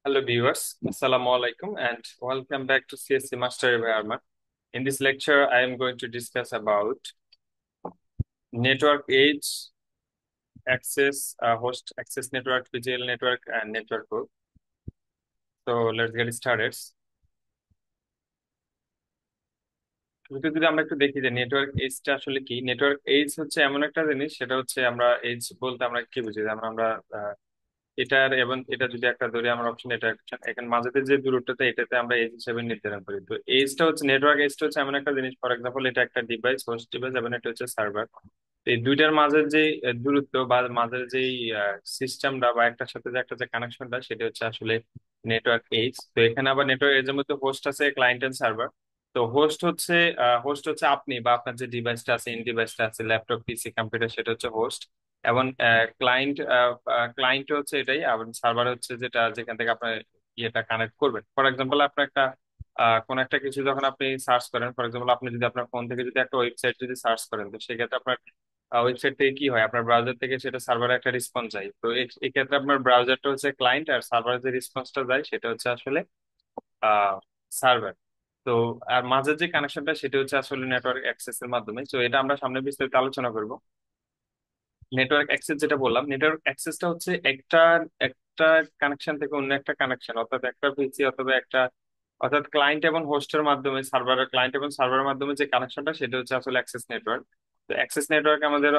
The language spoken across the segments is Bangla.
Hello viewers, Assalamu alaikum and welcome back to CSC Master Environment. In this lecture, I am going to discuss about network edge, access, host access network, physical network, and network group. So let's get started. যদি আমরা একটু দেখি যে নেটওয়ার্ক এজটা আসলে কি। নেটওয়ার্ক এজ হচ্ছে এমন একটা জিনিস, সেটা হচ্ছে আমরা এজ বলতে আমরা কি বুঝি, যেমন আমরা এটার এবং এটা যদি একটা ধরি আমরা অপশন, এটা অপশন, এখানে মাঝেতে যে দূরত্বটা এটাতে আমরা এজ হিসেবে নির্ধারণ করি। তো এজটা হচ্ছে নেটওয়ার্ক এজটা হচ্ছে এমন একটা জিনিস, ফর এক্সাম্পল এটা একটা ডিভাইস, হোস্ট ডিভাইস, এবং এটা হচ্ছে সার্ভার। এই দুইটার মাঝের যে দূরত্ব বা মাঝের যে সিস্টেমটা বা একটার সাথে যে একটা যে কানেকশনটা, সেটা হচ্ছে আসলে নেটওয়ার্ক এজ। তো এখানে আবার নেটওয়ার্ক এজের মধ্যে হোস্ট আছে, ক্লায়েন্ট এন্ড সার্ভার। তো হোস্ট হচ্ছে আপনি বা আপনার যে ডিভাইসটা আছে, ইন ডিভাইসটা আছে, ল্যাপটপ, পিসি, কম্পিউটার, সেটা হচ্ছে হোস্ট। এবং ক্লায়েন্ট ক্লায়েন্ট হচ্ছে এটাই, আর সার্ভার হচ্ছে যেটা যেখান থেকে আপনার ইয়েটা কানেক্ট করবেন। ফর এক্সাম্পল আপনার একটা কোন একটা কিছু যখন আপনি সার্চ করেন, ফর এক্সাম্পল আপনি যদি আপনার ফোন থেকে যদি একটা ওয়েবসাইট যদি সার্চ করেন, তো সেক্ষেত্রে আপনার ওয়েবসাইট থেকে কি হয়, আপনার ব্রাউজার থেকে সেটা সার্ভারে একটা রেসপন্স যায়। তো এই ক্ষেত্রে আপনার ব্রাউজারটা হচ্ছে ক্লায়েন্ট, আর সার্ভারে যে রেসপন্সটা যায় সেটা হচ্ছে আসলে সার্ভার। তো আর মাঝের যে কানেকশনটা সেটা হচ্ছে আসলে নেটওয়ার্ক অ্যাক্সেস এর মাধ্যমে। তো এটা আমরা সামনে বিস্তারিত আলোচনা করব। নেটওয়ার্ক অ্যাক্সেস যেটা বললাম, নেটওয়ার্ক অ্যাক্সেসটা হচ্ছে একটা একটা কানেকশন থেকে অন্য একটা কানেকশন, অর্থাৎ একটা পিসি অথবা একটা, অর্থাৎ ক্লায়েন্ট এবং হোস্টের মাধ্যমে, সার্ভারের ক্লায়েন্ট এবং সার্ভারের মাধ্যমে যে কানেকশনটা সেটা হচ্ছে আসলে অ্যাক্সেস নেটওয়ার্ক। তো অ্যাক্সেস নেটওয়ার্ক আমাদের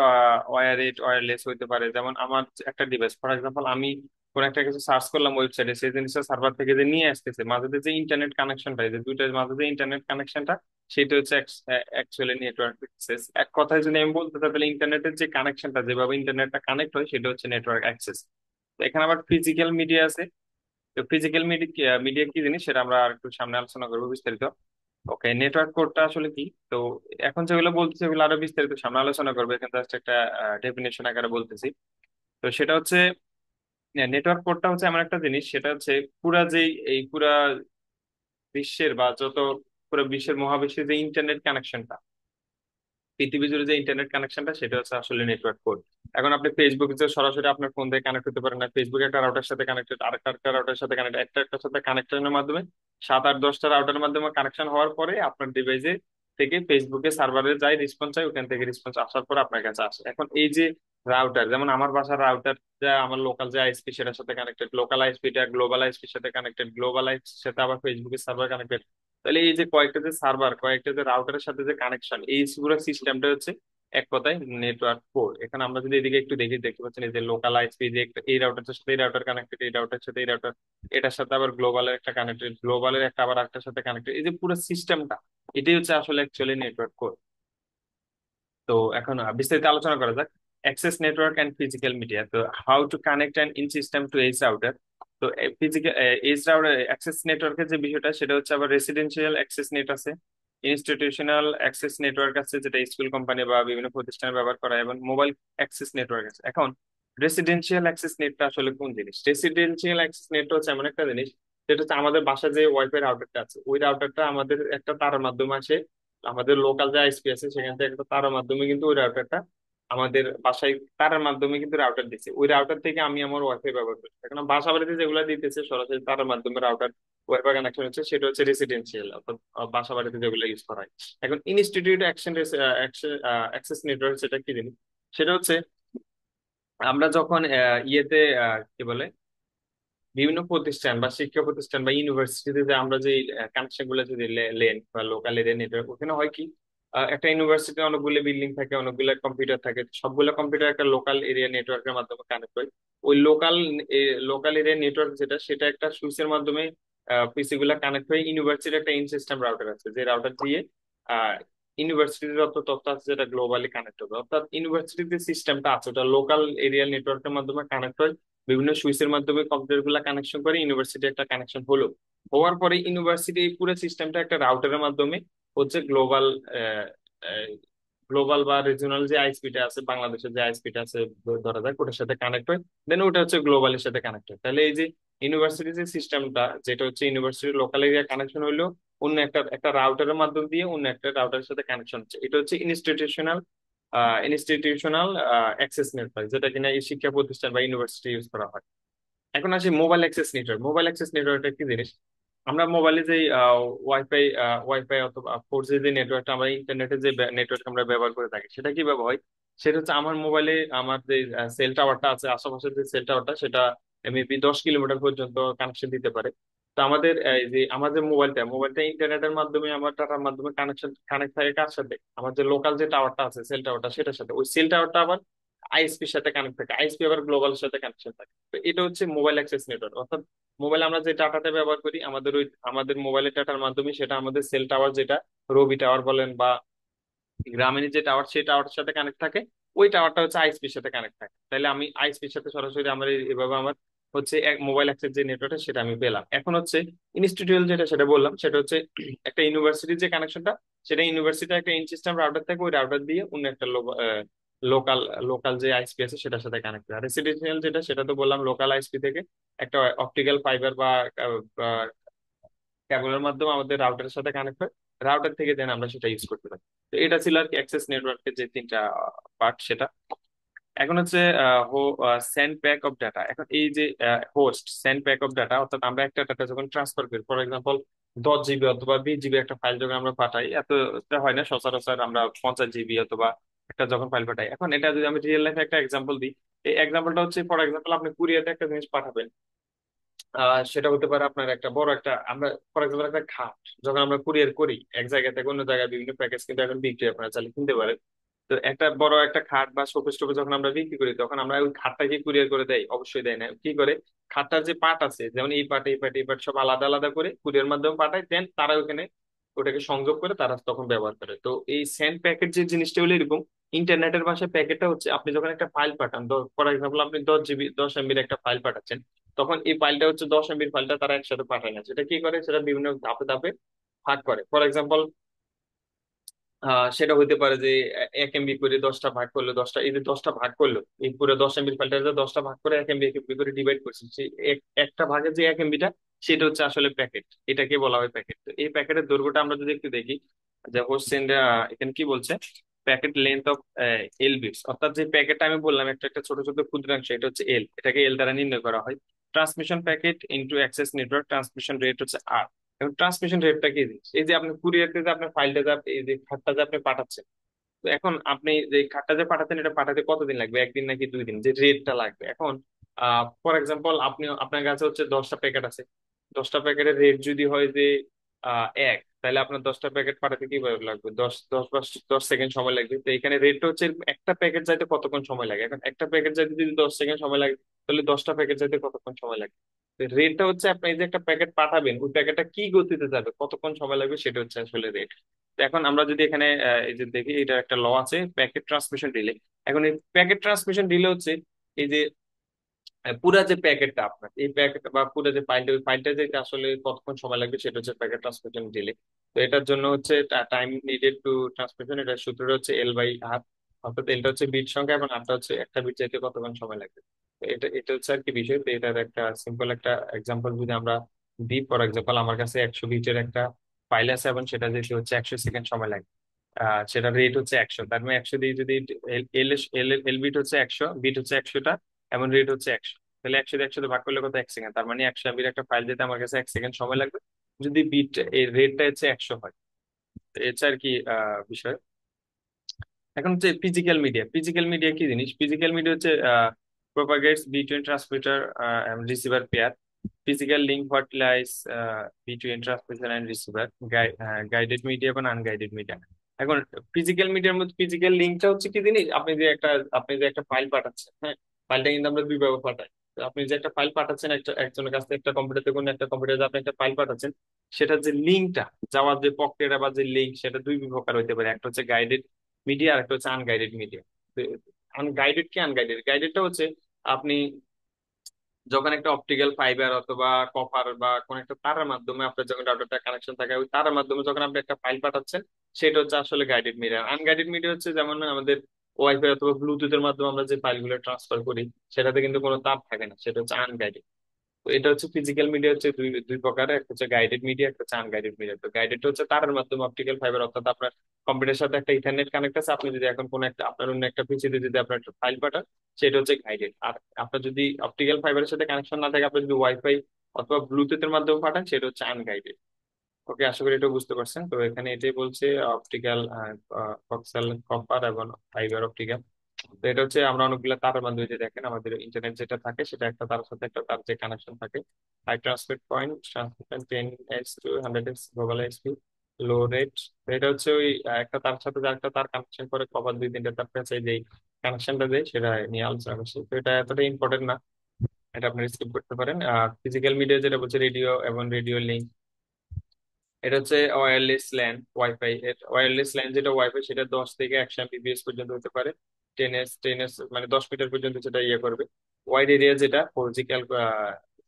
ওয়্যারেড ওয়্যারলেস হইতে পারে। যেমন আমার একটা ডিভাইস, ফর এক্সাম্পল আমি কোন একটা কিছু সার্চ করলাম ওয়েবসাইটে, সেই জিনিসটা সার্ভার থেকে যে নিয়ে আসতেছে, মাঝে যে ইন্টারনেট কানেকশনটা, এই যে দুইটার মাঝে যে ইন্টারনেট কানেকশনটা, সেটা হচ্ছে অ্যাকচুয়ালি নেটওয়ার্ক অ্যাক্সেস। এক কথায় যদি আমি বলতে চাই, তাহলে ইন্টারনেটের যে কানেকশনটা, যেভাবে ইন্টারনেটটা কানেক্ট হয়, সেটা হচ্ছে নেটওয়ার্ক অ্যাক্সেস। তো এখানে আবার ফিজিক্যাল মিডিয়া আছে। তো ফিজিক্যাল মিডিয়া মিডিয়া কি জিনিস সেটা আমরা আর একটু সামনে আলোচনা করবো বিস্তারিত। ওকে, নেটওয়ার্ক কোডটা আসলে কি। তো এখন যেগুলো বলতেছি ওগুলো আরো বিস্তারিত সামনে আলোচনা করবো, এখানে জাস্ট একটা ডেফিনেশন আকারে বলতেছি। তো সেটা হচ্ছে নেটওয়ার্ক কোডটা হচ্ছে এমন একটা জিনিস, সেটা হচ্ছে পুরা যে এই পুরা বিশ্বের বা যত পুরো বিশ্বের মহাবিশ্বের যে ইন্টারনেট কানেকশনটা, পৃথিবী জুড়ে যে ইন্টারনেট কানেকশনটা, সেটা হচ্ছে আসলে নেটওয়ার্ক কোড। এখন আপনি ফেসবুক যে সরাসরি আপনার ফোন থেকে কানেক্ট হতে পারেন না, ফেসবুক একটা রাউটার সাথে কানেক্টেড, আরেকটা রাউটার সাথে কানেক্ট, একটার সাথে কানেকশনের মাধ্যমে 7 8 10টা রাউটারের মাধ্যমে কানেকশন হওয়ার পরে আপনার ডিভাইসে থেকে ফেসবুকে সার্ভারে যায়, রেসপন্স চাই, ওখান থেকে রেসপন্স আসার পর আপনার কাছে আসে। এখন এই যে রাউটার, যেমন আমার বাসার রাউটার, যা আমার লোকাল যে আইএসপি সেটার সাথে কানেক্টেড, লোকাল আইএসপিটা গ্লোবাল আইএসপির সাথে কানেক্টেড, গ্লোবাল আইএসপির সাথে আবার ফেসবুকের সার্ভার কানেক্টেড। তাহলে এই যে কয়েকটা যে সার্ভার, কয়েকটা যে রাউটারের সাথে যে কানেকশন, এই পুরো সিস্টেমটা হচ্ছে এক কথায় নেটওয়ার্ক কোড। এখানে আমরা যদি এদিকে একটু দেখি, দেখতে পাচ্ছেন এই যে লোকাল আইএসপি, যে এই রাউটারের সাথে এই রাউটার কানেক্টেড, এই রাউটারের সাথে এই রাউটার, এটার সাথে আবার গ্লোবালের একটা কানেক্টেড, গ্লোবালের একটা আবার একটার সাথে কানেক্টেড, এই যে পুরো সিস্টেমটা, এটাই হচ্ছে আসলে অ্যাকচুয়ালি নেটওয়ার্ক কোড। তো এখন বিস্তারিত আলোচনা করা যাক। Access network and physical media. তো how to connect and in system to edge router. তো ফিজিক্যাল এজ রাউটার অ্যাক্সেস নেটওয়ার্কের যে বিষয়টা, সেটা হচ্ছে আবার রেসিডেন্সিয়াল অ্যাক্সেস নেট আছে, ইনস্টিটিউশনাল অ্যাক্সেস নেটওয়ার্ক আছে, যেটা স্কুল কোম্পানি বা বিভিন্ন প্রতিষ্ঠানে ব্যবহার করা হয়, এবং মোবাইল অ্যাক্সেস নেটওয়ার্ক আছে। এখন রেসিডেন্সিয়াল অ্যাক্সেস নেটটা আসলে কোন জিনিস? রেসিডেন্সিয়াল অ্যাক্সেস নেটটা হচ্ছে এমন একটা জিনিস, যেটা হচ্ছে আমাদের বাসায় যে ওয়াইফাই রাউটারটা আছে, ওই রাউটারটা আমাদের একটা তারের মাধ্যমে আসে, আমাদের লোকাল যে আইএসপি আছে সেখান থেকে একটা তারের মাধ্যমে কিন্তু ওই রাউটারটা আমাদের বাসায়, তারের মাধ্যমে কিন্তু রাউটার দিচ্ছে, ওই রাউটার থেকে আমি আমার ওয়াইফাই ব্যবহার করছি। এখন বাসা বাড়িতে যেগুলো দিতেছে সরাসরি তারের মাধ্যমে রাউটার ওয়াইফাই কানেকশন হচ্ছে, সেটা হচ্ছে রেসিডেন্সিয়াল, অর্থাৎ বাসা বাড়িতে যেগুলো ইউজ করা হয়। এখন ইনস্টিটিউট অ্যাক্সেস নেটওয়ার্ক, সেটা কি জিনিস? সেটা হচ্ছে আমরা যখন ইয়েতে কি বলে, বিভিন্ন প্রতিষ্ঠান বা শিক্ষা প্রতিষ্ঠান বা ইউনিভার্সিটিতে যে আমরা যে কানেকশন গুলো যদি লেন বা লোকাল এরিয়া নেটওয়ার্ক, ওখানে হয় কি, একটা ইউনিভার্সিটি অনেকগুলো বিল্ডিং থাকে, অনেকগুলো কম্পিউটার থাকে, সবগুলো কম্পিউটার একটা লোকাল এরিয়া নেটওয়ার্কের মাধ্যমে কানেক্ট হয়। ওই লোকাল এরিয়া নেটওয়ার্ক যেটা, সেটা একটা সুইচের মাধ্যমে পিসি গুলা কানেক্ট হয়ে ইউনিভার্সিটির একটা ইন সিস্টেম রাউটার আছে, যে রাউটার দিয়ে আহ ইউনিভার্সিটির যত তথ্য আছে যেটা গ্লোবালি কানেক্ট হবে। অর্থাৎ ইউনিভার্সিটির যে সিস্টেমটা আছে ওটা লোকাল এরিয়া নেটওয়ার্কের মাধ্যমে কানেক্ট হয়, বিভিন্ন সুইচের মাধ্যমে কম্পিউটার গুলা কানেকশন করে ইউনিভার্সিটি একটা কানেকশন হলো। হওয়ার পরে ইউনিভার্সিটি এই পুরো সিস্টেমটা একটা রাউটারের মাধ্যমে হচ্ছে গ্লোবাল বা রিজিওনাল যে আইএসপিটা আছে, বাংলাদেশের যে আইএসপিটা আছে ধরা যাক, ওটার সাথে কানেক্ট হয়, দেন ওটা হচ্ছে গ্লোবালের সাথে কানেক্ট হয়। তাহলে এই যে ইউনিভার্সিটি যে সিস্টেমটা, যেটা হচ্ছে ইউনিভার্সিটির লোকাল এরিয়া কানেকশন হইলো, অন্য একটা একটা রাউটারের মাধ্যম দিয়ে অন্য একটা রাউটারের সাথে কানেকশন হচ্ছে, এটা হচ্ছে ইনস্টিটিউশনাল অ্যাক্সেস নেটওয়ার্ক, যেটা কিনা এই শিক্ষা প্রতিষ্ঠান বা ইউনিভার্সিটি ইউজ করা হয়। এখন আসি mobile access network. Mobile access নেটওয়ার্কটা কি জিনিস? আমরা মোবাইলে যে ওয়াইফাই ওয়াইফাই অথবা 4G যে নেটওয়ার্কটা, আমরা ইন্টারনেটের যে নেটওয়ার্ক আমরা ব্যবহার করে থাকি, সেটা কিভাবে হয়? সেটা হচ্ছে আমার মোবাইলে আমার যে সেল টাওয়ারটা আছে, আশেপাশের যে সেল টাওয়ারটা, সেটা মেবি 10 কিলোমিটার পর্যন্ত কানেকশন দিতে পারে। তো আমাদের এই যে আমাদের মোবাইলটা মোবাইলটা ইন্টারনেটের মাধ্যমে, আমার ডাটার মাধ্যমে কানেক্ট থাকে কার সাথে? আমার যে লোকাল যে টাওয়ারটা আছে, সেল টাওয়ারটা, সেটার সাথে। ওই সেল টাওয়ারটা আবার আইএসপির সাথে কানেক্ট থাকে, আইএসপি আবার গ্লোবালের সাথে কানেকশন থাকে। তো এটা হচ্ছে মোবাইল অ্যাক্সেস নেটওয়ার্ক। অর্থাৎ মোবাইলে আমরা যে ডাটাটা ব্যবহার করি, আমাদের মোবাইলের ডাটার মাধ্যমে সেটা আমাদের সেল টাওয়ার, যেটা রবি টাওয়ার বলেন বা গ্রামীণ যে টাওয়ার, সেই টাওয়ারটার সাথে কানেক্ট থাকে। ওই টাওয়ারটা হচ্ছে আইএসপির সাথে কানেক্ট থাকে। তাহলে আমি আইএসপির সাথে সরাসরি আমার এভাবে আমার হচ্ছে এক মোবাইল অ্যাক্সেস যে নেটওয়ার্কটা, সেটা আমি পেলাম। এখন হচ্ছে ইনস্টিটিউশনাল যেটা, সেটা বললাম, সেটা হচ্ছে একটা ইউনিভার্সিটির যে কানেকশনটা, সেটা ইউনিভার্সিটির একটা ইন সিস্টেম রাউটার থাকে, ওই রাউটার দিয়ে অন্য একটা লোকাল লোকাল যে আইএসপি আছে সেটার সাথে কানেক্ট হয়। আর রেসিডেন্সিয়াল যেটা, সেটা তো বললাম লোকাল আইএসপি থেকে একটা অপটিক্যাল ফাইবার বা কেবলের মাধ্যমে আমাদের রাউটারের সাথে কানেক্ট হয়। রাউটার থেকে দেন আমরা সেটা ইউজ করতে পারি। তো এটা ছিল আর কি অ্যাক্সেস নেটওয়ার্কের যে তিনটা পার্ট, সেটা। এখন হচ্ছে সেন্ড ব্যাক অফ ডাটা। এখন এই যে host send back of data, অর্থাৎ আমরা একটা ডাটা যখন ট্রান্সফার করি, ফর এক্সাম্পল 10 জিবি অথবা 20 জিবি একটা ফাইল যখন আমরা পাঠাই, এত হয় না সচরাচর, আমরা 50 জিবি অথবা একটা যখন ফাইল পাঠাই। এখন এটা যদি আমি রিয়েল লাইফে একটা এক্সাম্পল দিই, এই এক্সাম্পলটা হচ্ছে, ফর এক্সাম্পল আপনি কুরিয়াতে একটা জিনিস পাঠাবেন। সেটা হতে পারে আপনার একটা বড় একটা, আমরা ফর এক্সাম্পল একটা খাট যখন আমরা কুরিয়ার করি এক জায়গা থেকে অন্য জায়গায়, বিভিন্ন প্যাকেজ কিন্তু এখন বিক্রি আপনারা চাইলে কিনতে পারেন। তো একটা বড় একটা খাট বা শোকেস টোকেস যখন আমরা বিক্রি করি, তখন আমরা ওই খাটটাকে কুরিয়ার করে দেয়? অবশ্যই দেয় না। কি করে? খাটটার যে পার্ট আছে, যেমন এই পার্ট এই পার্ট এই পার্ট সব আলাদা আলাদা করে কুরিয়ার মাধ্যমে পাঠায়, দেন তারা ওখানে ওটাকে সংযোগ করে তারা তখন ব্যবহার করে। তো এই সেন্ড প্যাকেট যে জিনিসটা হলো এরকম। ইন্টারনেটের ভাষায় প্যাকেটটা হচ্ছে, আপনি যখন একটা ফাইল পাঠান, ফর এক্সাম্পল আপনি 10 জিবি 10 এমবির একটা ফাইল পাঠাচ্ছেন, তখন এই ফাইলটা হচ্ছে 10 এমবির ফাইলটা তারা একসাথে পাঠায় না। সেটা কি করে? সেটা বিভিন্ন ধাপে ধাপে ভাগ করে। ফর এক্সাম্পল সেটা হইতে পারে যে 1 এমবি করে 10টা ভাগ করলো, 10টা, এই যে 10টা ভাগ করলো, এই পুরো 10 এমবির ফাইলটা যে 10টা ভাগ করে 1 এমবি 1 এমবি করে ডিভাইড করছে, সেই একটা ভাগের যে 1 এমবিটা, সেটা হচ্ছে আসলে প্যাকেট। এটাকে বলা হয় প্যাকেট। তো এই প্যাকেটের দৈর্ঘ্যটা আমরা যদি একটু দেখি, যে হোসেন এখানে কি বলছে, packet length of L bits. অর্থাৎ যে প্যাকেটটা আমি বললাম একটা একটা ছোট ছোট ক্ষুদ্রাংশ, এটা হচ্ছে এল, এটাকে এল দ্বারা নির্ণয় করা হয়। Transmission packet into access network, transmission rate হচ্ছে আর। এবং ট্রান্সমিশন রেটটা কি জিনিস? এই যে আপনি কুরিয়ারতে যে আপনার ফাইলটা যে এই যে খাতটা যে আপনি পাঠাচ্ছেন, তো এখন আপনি যে খাতটা যে পাঠাতেন, এটা পাঠাতে কতদিন লাগবে? একদিন নাকি 2 দিন? যে রেটটা লাগবে। এখন ফর এক্সাম্পল আপনার কাছে হচ্ছে 10টা প্যাকেট আছে। 10টা প্যাকেটের রেট যদি হয় যে 1, তাহলে আপনার 10টা প্যাকেট পাঠাতে কি লাগবে? 10 সেকেন্ড সময় লাগবে। তো এখানে রেটটা হচ্ছে একটা প্যাকেট যাইতে কতক্ষণ সময় লাগে। এখন একটা প্যাকেট যাইতে যদি 10 সেকেন্ড সময় লাগে, তাহলে 10টা প্যাকেট যাইতে কতক্ষণ সময় লাগে? রেটটা হচ্ছে আপনি যে একটা প্যাকেট পাঠাবেন, ওই প্যাকেটটা কি গতিতে যাবে, কতক্ষণ সময় লাগবে, সেটা হচ্ছে আসলে রেট। তো এখন আমরা যদি এখানে এই যে দেখি, এটা একটা ল আছে, প্যাকেট ট্রান্সমিশন ডিলে। এখন এই প্যাকেট ট্রান্সমিশন ডিলে হচ্ছে এই যে পুরা যে প্যাকেটটা আপনার, এই প্যাকেট বা পুরো যে ফাইলটা, ওই ফাইলটা যেতে আসলে কতক্ষণ সময় লাগবে, সেটা হচ্ছে প্যাকেট ট্রান্সমিশন ডিলে। তো এটার জন্য হচ্ছে টাইম নিডেড টু ট্রান্সমিশন, এটার সূত্রটা হচ্ছে এল বাই আর। অর্থাৎ এলটা হচ্ছে বিট সংখ্যা এবং আরটা হচ্ছে একটা বিট চাইতে কতক্ষণ সময় লাগবে। তো এটা হচ্ছে আর কি বিষয়। তো এটার একটা সিম্পল একটা এক্সাম্পল যদি আমরা দিই, ফর এক্সাম্পল আমার কাছে 100 বিটের একটা ফাইল আছে এবং সেটা যেতে হচ্ছে 100 সেকেন্ড সময় লাগে। সেটা রেট হচ্ছে 100, তার মানে 100 দিয়ে যদি এল এল এল এল বিট হচ্ছে 100, বিট হচ্ছে 100টা, এবং রেট হচ্ছে 100। তাহলে 100 দিয়ে 100 ভাগ করলে কত? 1 সেকেন্ড। তার মানে 100 এমবির একটা ফাইল যেতে আমার কাছে 1 সেকেন্ড সময় লাগবে, যদি বিট এই রেটটা হচ্ছে 100 হয়। তো এটা আর কি বিষয়। এখন হচ্ছে ফিজিক্যাল মিডিয়া। ফিজিক্যাল মিডিয়া কি জিনিস? ফিজিক্যাল মিডিয়া হচ্ছে propagates between transmitter and receiver pair. Physical link what lies between transmitter and receiver. Guided media এবং আনগাইডেড মিডিয়া। এখন ফিজিক্যাল মিডিয়ার মধ্যে ফিজিক্যাল লিঙ্কটা হচ্ছে কি জিনিস? আপনি যে একটা ফাইল পাঠাচ্ছেন, হ্যাঁ, ফাইলটা কিন্তু আমরা দুইভাবে পাঠাই। তো আপনি যে একটা ফাইল পাঠাচ্ছেন, একজনের কাছ থেকে একটা কম্পিউটার থেকে অন্য একটা কম্পিউটারে আপনি একটা ফাইল পাঠাচ্ছেন, সেটার যে লিঙ্কটা, যাওয়ার যে প্রক্রিয়াটা বা যে লিঙ্ক, সেটা দুই প্রকার হতে পারে। একটা হচ্ছে গাইডেড মিডিয়া, আর একটা হচ্ছে আনগাইডেড মিডিয়া। আনগাইডেড কি? আনগাইডেড, গাইডেডটা হচ্ছে আপনি যখন একটা অপটিক্যাল ফাইবার অথবা কপার বা কোন একটা তারের মাধ্যমে আপনার যখন ডাটাটা কানেকশন থাকে, ওই তারের মাধ্যমে যখন আপনি একটা ফাইল পাঠাচ্ছেন, সেটা হচ্ছে আসলে গাইডেড মিডিয়া। আনগাইডেড মিডিয়া হচ্ছে যেমন আমাদের ওয়াইফাই অথবা ব্লুটুথের মাধ্যমে আমরা যে ফাইলগুলো ট্রান্সফার করি, সেটাতে কিন্তু কোনো তার থাকে না, সেটা হচ্ছে আনগাইডেড। তো এটা হচ্ছে ফিজিক্যাল মিডিয়া হচ্ছে দুই দুই প্রকার, একটা হচ্ছে গাইডেড মিডিয়া, একটা হচ্ছে আনগাইডেড মিডিয়া। তো গাইডেড হচ্ছে তারের মাধ্যমে অপটিক্যাল ফাইবার, অর্থাৎ আপনার কম্পিউটারের সাথে একটা ইথারনেট কানেক্ট আছে, আপনি যদি এখন কোনো একটা আপনার অন্য একটা পিসিতে যদি আপনার একটা ফাইল পাঠান, সেটা হচ্ছে গাইডেড। আর আপনার যদি অপটিক্যাল ফাইবারের সাথে কানেকশন না থাকে, আপনি যদি ওয়াইফাই অথবা ব্লুটুথের মাধ্যমে পাঠান, সেটা হচ্ছে আনগাইডেড। ওকে, আশা করি এটা বুঝতে পারছেন। তো এখানে এটাই বলছে অপটিক্যাল, কক্সাল কপার এবং ফাইবার অপটিক্যাল। তো এটা হচ্ছে আমরা অনেকগুলো তারের মাধ্যমে যে দেখেন আমাদের ইন্টারনেট যেটা থাকে, সেটা একটা তারের সাথে একটা তার যে কানেকশন থাকে। High transmit point, transmit 10 to 100 global এক্সপি, লো রেট। এটা হচ্ছে ওই একটা তার সাথে যে একটা তার কানেকশন করে, কপার দুই তিনটা তার কাছে যে কানেকশনটা দেয়, সেটা নিয়ে আলোচনা করছি। তো এটা এতটা ইম্পর্টেন্ট না, এটা আপনি স্কিপ করতে পারেন। আর ফিজিক্যাল মিডিয়া যেটা বলছে রেডিও এবং রেডিও লিঙ্ক, এটা হচ্ছে wireless LAN wifi. Wireless LAN যেটা ওয়াইফাই, সেটা 10 থেকে 100 Mbps পর্যন্ত হতে পারে। 10s মানে 10 মিটার পর্যন্ত সেটা ইয়ে করবে। ওয়াইড এরিয়া যেটা 4G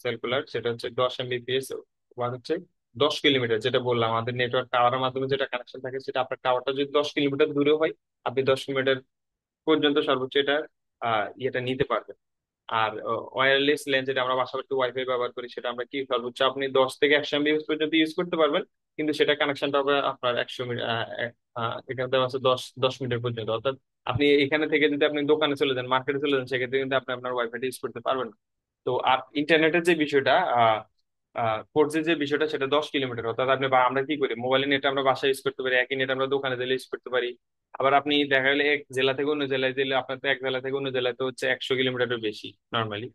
ক্যালকুলার, সেটা হচ্ছে 10 Mbps, বা হচ্ছে 10 কিলোমিটার। যেটা বললাম আমাদের নেটওয়ার্ক টাওয়ারের মাধ্যমে যেটা কানেকশন থাকে, সেটা আপনার টাওয়ারটা যদি 10 কিলোমিটার দূরে হয়, আপনি 10 কিলোমিটার পর্যন্ত সর্বোচ্চ এটা ইয়েটা নিতে পারবেন। আর ওয়্যারলেস ল্যান যেটা আমরা পাশাপাশি ওয়াইফাই ব্যবহার করি, সেটা আমরা কি সর্বোচ্চ আপনি 10 থেকে 100 Mbps পর্যন্ত ইউজ করতে পারবেন, কিন্তু সেটা কানেকশনটা হবে আপনার 100 মিটার, এখানে দেওয়া আছে 10 10 মিটার পর্যন্ত। অর্থাৎ আপনি এখানে থেকে যদি আপনি দোকানে চলে যান, মার্কেটে চলে যান, সেক্ষেত্রে কিন্তু আপনি আপনার ওয়াইফাইটা ইউজ করতে পারবেন না। তো আর ইন্টারনেটের যে বিষয়টা, 4G যে বিষয়টা, সেটা 10 কিলোমিটার। অর্থাৎ আপনি আমরা কি করি, মোবাইলের নেট আমরা বাসায় ইউজ করতে পারি, একই নেট আমরা দোকানে গেলে ইউজ করতে পারি। আবার আপনি দেখা গেলে এক জেলা থেকে অন্য জেলায় গেলে, আপনার তো এক জেলা থেকে অন্য জেলায় তো হচ্ছে 100 কিলোমিটারের বেশি, নর্মালি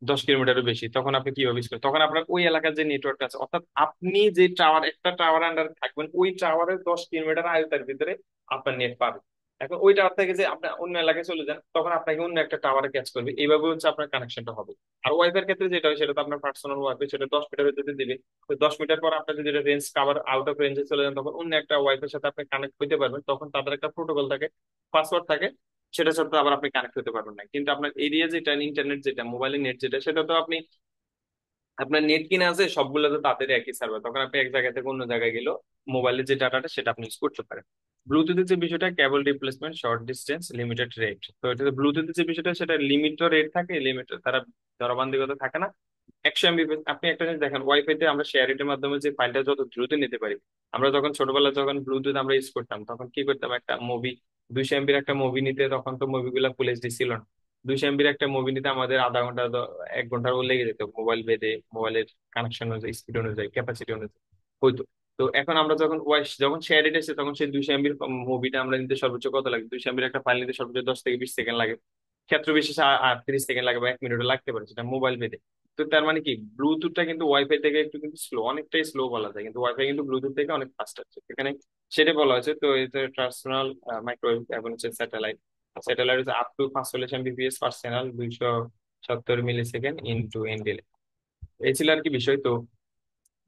10 কিলোমিটারের বেশি। তখন আপনি কিভাবে ইউজ করেন, তখন আপনার ওই এলাকার যে নেটওয়ার্ক আছে, অর্থাৎ আপনি যে টাওয়ার, একটা টাওয়ার আন্ডার থাকবেন, ওই টাওয়ারের 10 কিলোমিটার আয়তার ভিতরে আপনার নেট পাবে। এখন ওই টাওয়ার থেকে যে আপনি অন্য এলাকায় চলে যান, তখন আপনাকে অন্য একটা টাওয়ারে ক্যাচ করবে, এইভাবে হচ্ছে আপনার কানেকশনটা হবে। আর ওয়াইফাই এর ক্ষেত্রে যেটা হয়, সেটা তো আপনার পার্সোনাল ওয়াইফাই, সেটা 10 মিটারের ভিতরে দিবে। তো 10 মিটার পর আপনার যদি রেঞ্জ কাভার আউট অফ রেঞ্জে চলে যান, তখন অন্য একটা ওয়াইফাই এর সাথে আপনি কানেক্ট হতে পারবেন। তখন তাদের একটা প্রোটোকল থাকে, পাসওয়ার্ড থাকে, সেটার সাথে আবার আপনি কানেক্ট হতে পারবেন না। কিন্তু আপনার এরিয়া যেটা, ইন্টারনেট যেটা, মোবাইলের নেট যেটা, সেটা তো আপনি, আপনার নেট কিনে আছে সবগুলো তো তাদের একই সার্ভার, তখন আপনি এক জায়গা থেকে অন্য জায়গায় গেলেও মোবাইলের যে ডাটাটা, সেটা আপনি ইউজ করতে পারেন। ব্লুটুথের যে বিষয়টা, cable replacement, short distance, limited rate. তো এটা ব্লুটুথের যে বিষয়টা, সেটা লিমিট রেট থাকে, লিমিট তারা ধরাবান্ধকতা থাকে না। 100 Mbps। আপনি একটা জিনিস দেখেন, ওয়াইফাইতে আমরা শেয়ার এর মাধ্যমে যে ফাইলটা যত দ্রুত নিতে পারি, আমরা যখন ছোটবেলায় যখন ব্লুটুথ আমরা ইউজ করতাম, তখন কি করতাম, একটা মুভি 200 MB একটা মুভি নিতে, তখন তো মুভিগুলো ফুল এইচডি ছিল না। 200 MB একটা মুভি নিতে আমাদের আধা ঘন্টা 1 ঘন্টার লেগে যেত, মোবাইল বেঁধে, মোবাইলের কানেকশন অনুযায়ী, স্পিড অনুযায়ী, ক্যাপাসিটি অনুযায়ী হইতো। তো এখন আমরা যখন যখন শেয়ার ইট এসে, তখন সেই 200 MB মুভিটা আমরা নিতে সর্বোচ্চ কত লাগে, 200 MB একটা ফাইল নিতে সর্বোচ্চ 10 থেকে 20 সেকেন্ড লাগে। ক্ষেত্র বিশেষে 30 সেকেন্ড লাগে, বা 1 মিনিটও লাগতে পারে, সেটা মোবাইল বেঁধে। তো তার মানে কি, ব্লুটুথটা কিন্তু ওয়াইফাই থেকে একটু কিন্তু স্লো, অনেকটাই স্লো বলা যায়, কিন্তু ওয়াইফাই কিন্তু ব্লুটুথ থেকে অনেক ফাস্ট আছে এখানে, সেটা বলা হয়েছে। তো এটা ট্রান্সনাল মাইক্রোওয়েভ এবং হচ্ছে স্যাটেলাইট। স্যাটেলাইট হচ্ছে up to 500 Mbps per channel, 270 millisecond into an delay. এই ছিল আর কি বিষয়। তো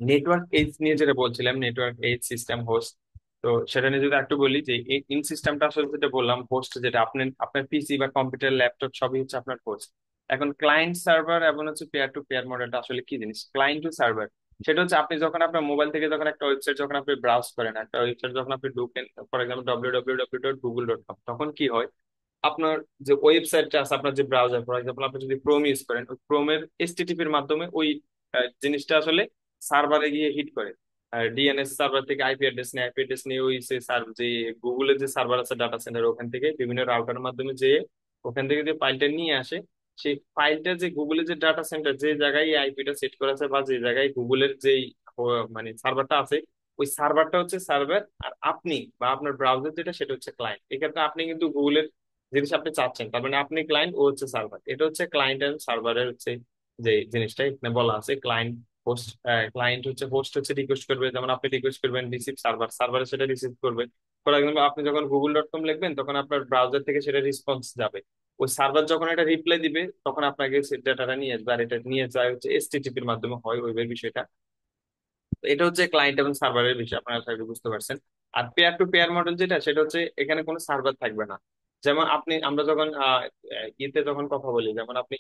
নেটওয়ার্ক এজ নিয়ে যেটা বলছিলাম, নেটওয়ার্ক এজ সিস্টেম হোস্ট, তো সেটা নিয়ে যদি একটু বলি, যে ইন সিস্টেমটা আসলে যেটা বললাম, হোস্ট যেটা আপনার আপনার পিসি বা কম্পিউটার, ল্যাপটপ সবই হচ্ছে আপনার হোস্ট। এখন ক্লায়েন্ট সার্ভার এবং হচ্ছে পেয়ার টু পেয়ার মডেলটা আসলে কি জিনিস, ক্লায়েন্ট টু সার্ভার, সেটা হচ্ছে আপনি যখন আপনার মোবাইল থেকে যখন একটা ওয়েবসাইট যখন আপনি ব্রাউজ করেন, একটা ওয়েবসাইট যখন আপনি ঢুকেন, ফর এক্সাম্পল www.google.com, তখন কি হয়, আপনার যে ওয়েবসাইটটা আছে, আপনার যে ব্রাউজার, ফর এক্সাম্পল আপনি যদি ক্রোম ইউজ করেন, ওই ক্রোমের এসটিটিপির মাধ্যমে ওই জিনিসটা আসলে সার্ভারে গিয়ে হিট করে। ডিএনএস সার্ভার থেকে আইপি অ্যাড্রেস নিয়ে, আইপি অ্যাড্রেস নিয়ে ওই যে গুগলের যে সার্ভার আছে ডাটা সেন্টার, ওখান থেকে বিভিন্ন রাউটারের মাধ্যমে যে ওখান থেকে যে ফাইলটা নিয়ে আসে, সেই ফাইলটা যে গুগলের যে ডাটা সেন্টার, যে জায়গায় এই আইপিটা সেট করা আছে, বা যে জায়গায় গুগলের যেই মানে সার্ভারটা আছে, ওই সার্ভারটা হচ্ছে সার্ভার, আর আপনি বা আপনার ব্রাউজার যেটা, সেটা হচ্ছে ক্লায়েন্ট। এক্ষেত্রে আপনি কিন্তু গুগলের জিনিস আপনি চাচ্ছেন, তার মানে আপনি ক্লায়েন্ট, ও হচ্ছে সার্ভার। এটা হচ্ছে ক্লায়েন্ট এন্ড সার্ভারের হচ্ছে যে জিনিসটা এখানে বলা আছে। ক্লায়েন্ট হোস্ট, ক্লায়েন্ট হচ্ছে, হোস্ট হচ্ছে রিকোয়েস্ট করবে, যেমন আপনি রিকোয়েস্ট করবেন, রিসিভ সার্ভার, সার্ভারে সেটা রিসিভ করবে। ফর এক্সাম্পল আপনি যখন google.com লিখবেন, তখন আপনার ব্রাউজার থেকে সেটা রেসপন্স যাবে, ওই সার্ভার যখন এটা রিপ্লাই দিবে, তখন আপনাকে সেই ডাটাটা নিয়ে আসবে। আর এটা নিয়ে যায় হচ্ছে এসটিটিপির মাধ্যমে হয়, ওয়েবের বিষয়টা। তো এটা হচ্ছে ক্লায়েন্ট এবং সার্ভারের বিষয়, আপনারা আশা করি বুঝতে পারছেন। আর পেয়ার টু পেয়ার মডেল যেটা, সেটা হচ্ছে এখানে কোনো সার্ভার থাকবে না। যেমন আমরা যখন ইতে যখন কথা বলি, যেমন আপনি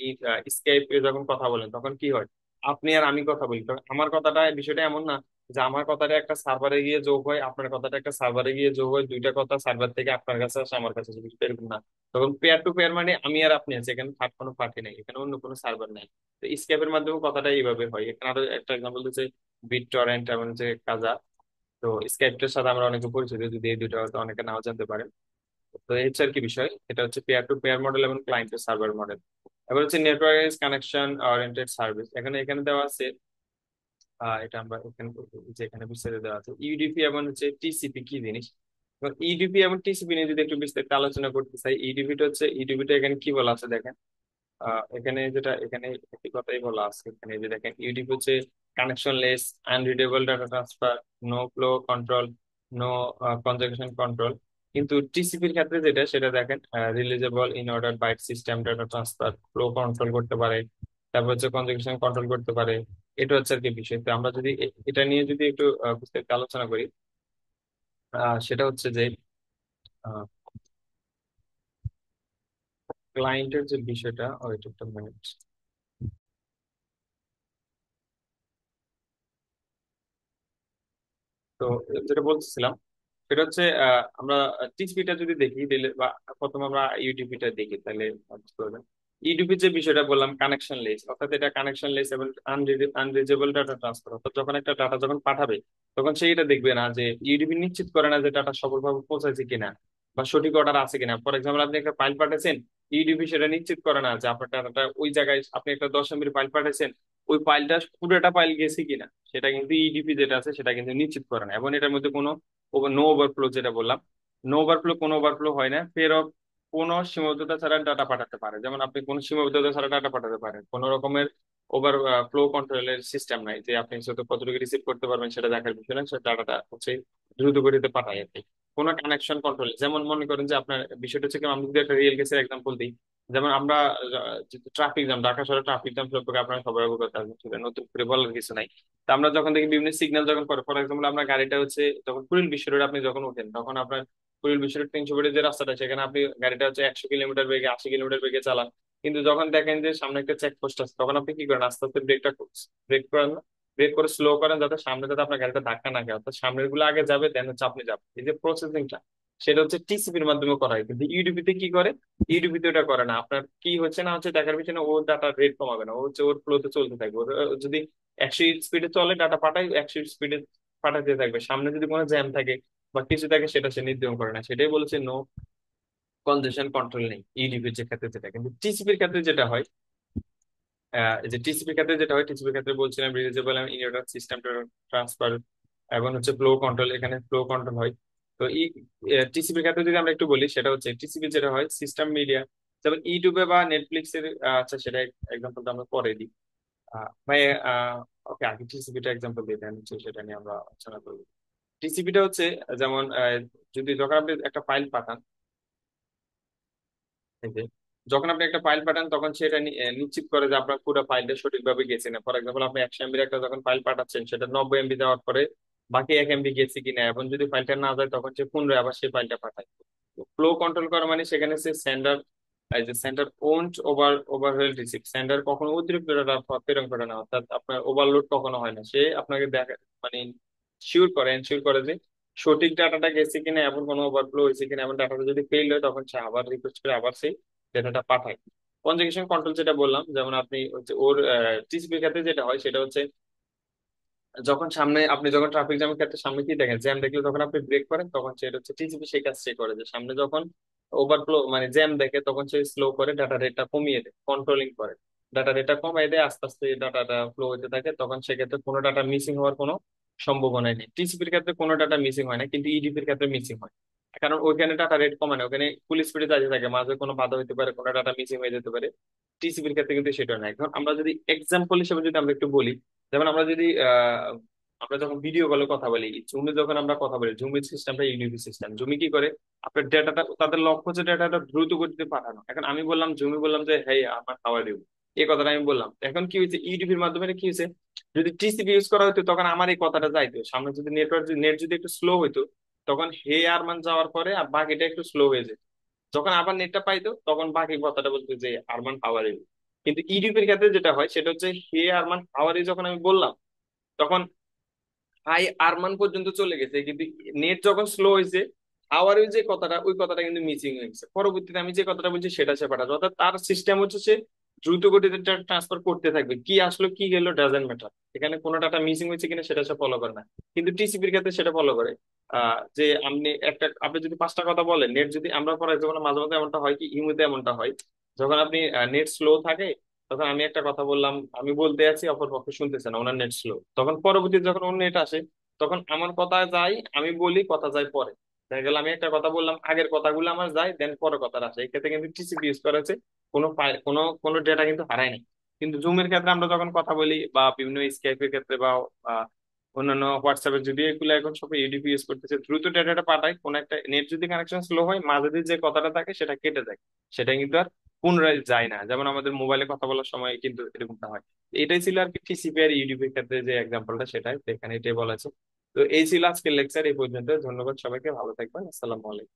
স্কাইপে যখন কথা বলেন, তখন কি হয়, আপনি আর আমি কথা বলি, তবে আমার কথাটা বিষয়টা এমন না যে আমার কথাটা একটা সার্ভারে গিয়ে যোগ হয়, আপনার কথাটা একটা সার্ভারে গিয়ে যোগ হয়, দুইটা কথা সার্ভার থেকে আপনার কাছে আসে আমার কাছে আসে, বিষয়টা এরকম না। তখন পেয়ার টু পেয়ার মানে আমি আর আপনি আছি, এখানে থার্ড কোনো পার্টি নেই, এখানে অন্য কোনো সার্ভার নাই। তো স্ক্যাপের মাধ্যমে কথাটা এইভাবে হয়। এখানে আরো একটা এক্সাম্পল দিচ্ছে বিট টরেন্ট এবং যে কাজা। তো স্ক্যাপটার সাথে আমরা অনেকে পরিচিত, যদি এই দুটো হয়তো অনেকে নাও জানতে পারেন। তো এই হচ্ছে আর কি বিষয়, এটা হচ্ছে পেয়ার টু পেয়ার মডেল এবং ক্লায়েন্ট টু সার্ভার মডেল। এবার হচ্ছে নেটওয়ার্ক কানেকশন ওরিয়েন্টেড সার্ভিস। এখানে এখানে দেওয়া আছে, এটা আমরা এখানে যে এখানে বিস্তারিত দেওয়া আছে ইউডিপি এবং হচ্ছে টিসিপি কি জিনিস। এবং ইউডিপি এবং টিসিপি নিয়ে যদি একটু বিস্তারিত আলোচনা করতে চাই, ইউডিপিটা হচ্ছে, ইউডিপিটা এখানে কি বলা আছে দেখেন। এখানে যেটা এখানে একটি কথাই বলা আছে, এখানে যে দেখেন ইউডিপি হচ্ছে connection less, unreliable data transfer, no flow control, no congestion control. কিন্তু টিসিপির ক্ষেত্রে যেটা সেটা দেখেন, reliable in order byte system data transfer, flow control করতে পারে, তারপর হচ্ছে কনজাংশন কন্ট্রোল করতে পারে। এটা হচ্ছে আর কি বিষয়। তো আমরা যদি এটা নিয়ে যদি একটু বিস্তারিত আলোচনা করি, সেটা হচ্ছে যে ক্লায়েন্টের যে বিষয়টা, ওইটা একটা minute। তো যেটা বলতেছিলাম সেটা হচ্ছে আমরা টিসিপিটা যদি দেখি দিলে বা প্রথমে আমরা ইউডিপিটা দেখি তাহলে বুঝতে পারবেন। ইউডিপি যে বিষয়টা বললাম কানেকশন লেস, অর্থাৎ এটা কানেকশন লেস এবং আনরিচেবল ডাটা ট্রান্সফার। অর্থাৎ যখন একটা ডাটা যখন পাঠাবে তখন সে এটা দেখবে না যে ইউডিপি নিশ্চিত করে না যে ডাটা সফলভাবে পৌঁছাচ্ছে কিনা বা সঠিক অর্ডার আছে কিনা। ফর এক্সাম্পল আপনি একটা ফাইল পাঠাচ্ছেন, ইউডিপি সেটা নিশ্চিত করে না যে আপনার ডাটাটা ওই জায়গায়, আপনি একটা 10 MB ফাইল পাঠাচ্ছেন, ওই ফাইলটা পুরোটা ফাইল গেছে কিনা সেটা কিন্তু ইডিপি যেটা আছে সেটা কিন্তু নিশ্চিত করে না। এবং এটার মধ্যে কোনো নো ওভারফ্লো যেটা বললাম, নো ওভারফ্লো, কোনো ওভারফ্লো হয় না। ফেরত কোনো সীমাবদ্ধতা ছাড়া ডাটা পাঠাতে পারে, যেমন আপনি কোনো সীমাবদ্ধতা ছাড়া ডাটা পাঠাতে পারেন, কোনো রকমের ওভার ফ্লো কন্ট্রোলের সিস্টেম নাই যে আপনি শুধু কতটুকু রিসিভ করতে পারবেন সেটা দেখার বিষয় না, সেটা ডাটাটা হচ্ছে দ্রুত গতিতে পাঠায় আর কি। কোনো কানেকশন কন্ট্রোল, যেমন মনে করেন যে আপনার বিষয়টা হচ্ছে কি, আমি যদি একটা রিয়েল কেসের এক্সাম্পল দিই, যেমন আমরা ট্রাফিক জ্যাম, ঢাকা শহরে ট্রাফিক জ্যাম সম্পর্কে আপনারা সবাই অবগত আছেন, সেটা নতুন করে বলার কিছু নাই। তা আমরা যখন দেখি বিভিন্ন সিগন্যাল যখন করে, ফর এক্সাম্পল আমরা গাড়িটা হচ্ছে যখন কুড়িল বিশ্ব রোডে আপনি যখন ওঠেন, তখন আপনার কুড়িল বিশ্ব রোড 300 ফিটের যে রাস্তাটা, সেখানে আপনি গাড়িটা হচ্ছে 100 কিলোমিটার বেগে, 80 কিলোমিটার বেগে চালান। কিন্তু যখন দেখেন যে সামনে একটা চেকপোস্ট আছে, তখন আপনি কি করেন, আস্তে আস্তে ব্রেক করেন না? ব্রেক করে স্লো করেন যাতে সামনে, যাতে আপনার গাড়িটা ধাক্কা না খায়, অর্থাৎ সামনের গুলো আগে যাবে, দেন হচ্ছে আপনি যাবেন। এই যে প্রসেসিংটা, সেটা হচ্ছে টিসিপির মাধ্যমে করা হয়। কিন্তু ইউডিপিতে কি করে, ইউডিপিতে ওটা করে না। আপনার কি হচ্ছে না হচ্ছে দেখার পিছনে ও ডাটা রেট কমাবে না, ও হচ্ছে ওর ফ্লোতে চলতে থাকবে। যদি 100 স্পিডে চলে ডাটা পাঠায়, 100 স্পিডে পাঠাতে থাকবে। সামনে যদি কোনো জ্যাম থাকে বা কিছু থাকে সেটা সে নির্ধারণ করে না। সেটাই বলেছে নো কনজেশন কন্ট্রোল নেই ইডিপির যে ক্ষেত্রে যেটা। কিন্তু টিসিপির ক্ষেত্রে যেটা হয়, এই যে টিসিপির ক্ষেত্রে যেটা হয়, টিসিপির ক্ষেত্রে বলছিলাম রিলিজেবল এবং ইনঅর্ডার সিস্টেম ট্রান্সফার এবং হচ্ছে ফ্লো কন্ট্রোল, এখানে ফ্লো কন্ট্রোল হয়। তো এই টিসিপির ক্ষেত্রে যদি আমরা একটু বলি, সেটা হচ্ছে টিসিপি যেটা হয় সিস্টেম মিডিয়া, যেমন ইউটিউবে বা নেটফ্লিক্স এর, আচ্ছা সেটা এক্সাম্পল আমরা পরে দিই। ভাই, ওকে, আগে টিসিপিটা এক্সাম্পল দিয়ে দেন, হচ্ছে সেটা নিয়ে আমরা আলোচনা করবো। টিসিপিটা হচ্ছে যেমন যদি যখন আপনি একটা ফাইল পাঠান, এই যে যখন আপনি একটা ফাইল পাঠান তখন সেটা নিশ্চিত করে যে আপনার পুরো ফাইলটা সঠিকভাবে গেছে না। ফর এক্সাম্পল আপনি 100 MB একটা যখন ফাইল পাঠাচ্ছেন, সেটা 90 MB যাওয়ার পরে বাকি 1 MB গেছে কিনা, এবং যদি ফাইলটা না যায় তখন সে পুনরায় আবার সেই ফাইলটা পাঠায়। ফ্লো কন্ট্রোল করা মানে সেখানে সে সেন্ডার, এই যে সেন্ডার ওন্ট ওভারহেল রিসিভ, সেন্ডার কখনো অতিরিক্ত ডাটা প্রেরণ করে না, অর্থাৎ আপনার ওভারলোড কখনো হয় না। সে আপনাকে দেখা মানে এনশিওর করে যে সঠিক ডাটাটা গেছে কিনা এবং কোনো ওভারফ্লো হয়েছে কিনা, এবং ডাটাটা যদি ফেল হয় তখন সে আবার রিকোয়েস্ট করে আবার সেই ডেটাটা পাঠায়। কনজুগেশন কন্ট্রোল যেটা বললাম, যেমন আপনি হচ্ছে ওর টিসিপির ক্ষেত্রে যেটা হয় সেটা হচ্ছে যখন সামনে আপনি যখন ট্রাফিক জ্যামের ক্ষেত্রে সামনে কি দেখেন, জ্যাম দেখলে তখন আপনি ব্রেক করেন, তখন সেটা হচ্ছে টিসিপি সেই কাজ সে করে যে সামনে যখন ওভারফ্লো মানে জ্যাম দেখে তখন সে স্লো করে ডাটা রেটটা কমিয়ে দেয়, কন্ট্রোলিং করে ডাটা রেটটা কমিয়ে দেয়, আস্তে আস্তে ডাটাটা ফ্লো হতে থাকে। তখন সেক্ষেত্রে কোনো ডাটা মিসিং হওয়ার কোনো সম্ভাবনা নেই। টিসিপির ক্ষেত্রে কোনো ডাটা মিসিং হয় না, কিন্তু ইডিপির ক্ষেত্রে মিসিং হয়, কারণ ওইখানে ডাটা রেট কমে না, ওখানে ফুল স্পিডে যাতে থাকে, মাঝে কোনো বাধা হতে পারে, কোনো ডাটা মিসিং হয়ে যেতে পারে। টিসিপির ক্ষেত্রে কিন্তু সেটা না। এখন আমরা যদি এক্সাম্পল হিসেবে যদি আমরা একটু বলি, যেমন আমরা যদি আমরা যখন ভিডিও কলে কথা বলি, জুমে যখন আমরা কথা বলি, জুমের সিস্টেমটা ইউনিভি সিস্টেম। জুমি কি করে, আপনার ডেটাটা, তাদের লক্ষ্য হচ্ছে ডেটাটা দ্রুত গতিতে পাঠানো। এখন আমি বললাম, জুমি বললাম যে হেই আমার হাওয়ার ইউ, এই কথাটা আমি বললাম। এখন কি হয়েছে, ইউটিউবের মাধ্যমে কি হয়েছে, যদি টিসিপি ইউজ করা হতো তখন আমার এই কথাটা যাইতো সামনে, যদি নেট যদি একটু স্লো হইতো তখন হে আরমান যাওয়ার পরে আর বাকিটা একটু স্লো হয়ে যেত। যখন আবার নেটটা পাইতো তখন বাকি কথাটা বলতো যে আরমান হাওয়ার ইউ। কিন্তু ইডিপির ক্ষেত্রে যেটা হয় সেটা হচ্ছে হে আরমান হাওয়ারে যখন আমি বললাম, তখন হাই আরমান পর্যন্ত চলে গেছে, কিন্তু নেট যখন স্লো হয়েছে আওয়ার ওই যে কথাটা, ওই কথাটা কিন্তু মিসিং হয়ে গেছে। পরবর্তীতে আমি যে কথাটা বলছি সেটা সে পাঠাচ্ছে, অর্থাৎ তার সিস্টেম হচ্ছে সে দ্রুত গতিতে ট্রান্সফার করতে থাকবে, কি আসলো কি গেলো ডাজেন্ট ম্যাটার, এখানে কোনো ডাটা মিসিং হয়েছে কিনা সেটা সে ফলো করে না। কিন্তু টিসিপির ক্ষেত্রে সেটা ফলো করে। যে আপনি যদি 5টা কথা বলেন, নেট যদি আমরা পড়াই যখন মাঝে মাঝে এমনটা হয় কি, ইমুতে এমনটা হয়, যখন আপনি নেট স্লো থাকে, তখন আমি একটা কথা বললাম, আমি বলতে আছি অপর পক্ষে শুনতেছে না, ওনার নেট স্লো, তখন পরবর্তীতে যখন ওর নেট আসে, তখন আমার কথা যায়, আমি বলি কথা যায় পরে, দেখা গেল আমি একটা কথা বললাম, আগের কথাগুলো আমার যায়, দেন পরে কথা আসে, এই ক্ষেত্রে কিন্তু টিসিপি ইউজ করেছে, কোনো ডেটা কিন্তু হারায় নাই। কিন্তু জুমের ক্ষেত্রে আমরা যখন কথা বলি, বা বিভিন্ন স্কাইপের ক্ষেত্রে, বা অন্যান্য হোয়াটসঅ্যাপে, যদি এগুলো এখন সবাই ইউডিপি ইউজ করতেছে, দ্রুত ডেটাটা পাঠায়, কোন একটা নেট যদি কানেকশন স্লো হয়, মাঝে দিয়ে যে কথাটা থাকে সেটা কেটে যায়, সেটা কিন্তু আর পুনরায় যায় না, যেমন আমাদের মোবাইলে কথা বলার সময় কিন্তু এরকমটা হয়। এটাই ছিল আর কি টিসিপি আর ইউডিপির ক্ষেত্রে যে এক্সাম্পলটা, সেটাই তো এখানে এটাই বলা আছে। তো এই ছিল আজকের লেকচার, এই পর্যন্ত। ধন্যবাদ সবাইকে, ভালো থাকবেন, আসসালামু আলাইকুম।